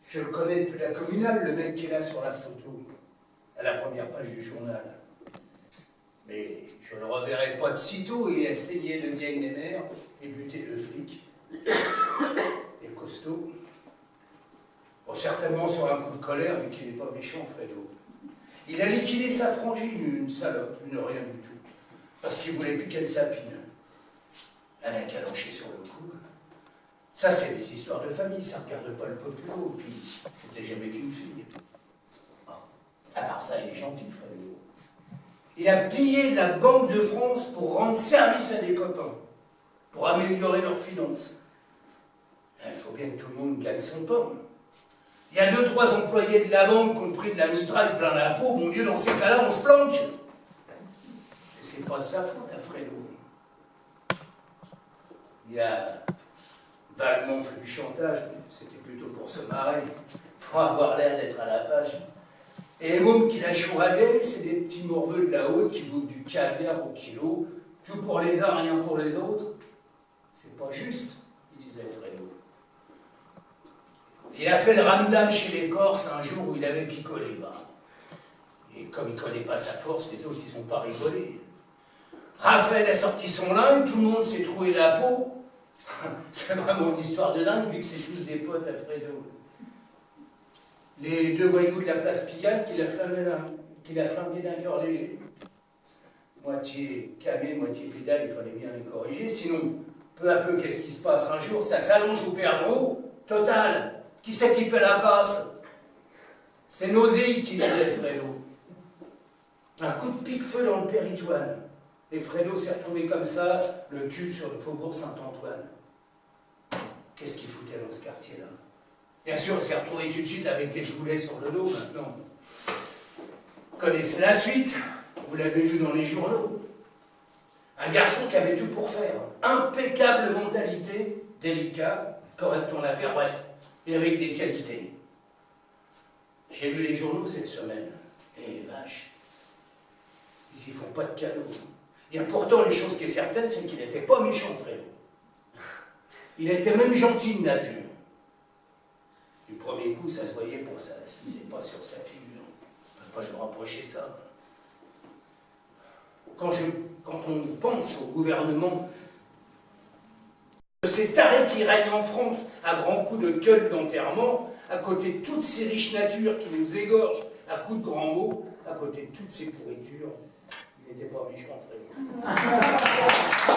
Je le connais depuis la communale, le mec qui est là sur la photo, à la première page du journal. Mais je ne le reverrai pas de sitôt, il a saigné le vieil Némère et buté le flic. Et costaud. Bon, certainement sur un coup de colère, vu qu'il n'est pas méchant, Fredo. Il a liquidé sa frangine, une salope, une rien du tout. Parce qu'il ne voulait plus qu'elle tapine. Elle a calanché sur le coup. Ça, c'est des histoires de famille, ça ne regarde pas le populo, puis c'était jamais qu'une fille. Bon. À part ça, il est gentil, Fredo. Il a pillé la Banque de France pour rendre service à des copains, pour améliorer leurs finances. Il faut bien que tout le monde gagne son pain. Il y a 2-3 employés de la banque qui ont pris de la mitraille plein la peau, bon Dieu, dans ces cas-là, on se planque. Et c'est pas de sa faute à Fredo. Il a vaguement fait du chantage, mais c'était plutôt pour se marrer, pour avoir l'air d'être à la page. Et les mômes qu'il a chouragués, c'est des petits morveux de la haute qui bouffent du caviar au kilo, tout pour les uns, rien pour les autres. C'est pas juste, il disait Fredo. Il a fait le ramdam chez les Corses un jour où il avait picolé. Et comme il ne connaît pas sa force, les autres, ils ne sont pas rigolés. Raphaël a sorti son lingue, tout le monde s'est troué la peau. C'est vraiment une histoire de dingue, vu que c'est tous des potes à Fredo. Les 2 voyous de la place Pigalle qu'il a flingué d'un cœur léger. Moitié camé, moitié pédale, il fallait bien les corriger. Sinon, peu à peu, qu'est-ce qui se passe? Un jour, ça s'allonge au perdreau. Total. Qui c'est qui paie la casse? C'est Nausée qui disait Fredo. Un coup de pique-feu dans le Péritoine. Et Fredo s'est retrouvé comme ça, le cul sur le faubourg Saint-Antoine. Qu'est-ce qu'il foutait dans ce quartier-là? Bien sûr, il s'est retrouvé tout de suite avec les poulets sur le dos maintenant. Vous connaissez la suite, vous l'avez vu dans les journaux. Un garçon qui avait tout pour faire. Impeccable mentalité, délicat, correct en affaires, bref, et avec des qualités. J'ai lu les journaux cette semaine. Et vache, ils y font pas de cadeaux. Il y a pourtant une chose qui est certaine, c'est qu'il n'était pas méchant, Fredo. Il était même gentil de nature. Du premier coup, ça se voyait pour ça, ça ne se pas sur sa figure. On ne peut pas lui reprocher ça. Quand on pense au gouvernement, de ces tarés qui règnent en France à grands coups de gueule d'enterrement, à côté de toutes ces riches natures qui nous égorgent à coups de grands mots, à côté de toutes ces pourritures, il n'était pas méchant, Fredo.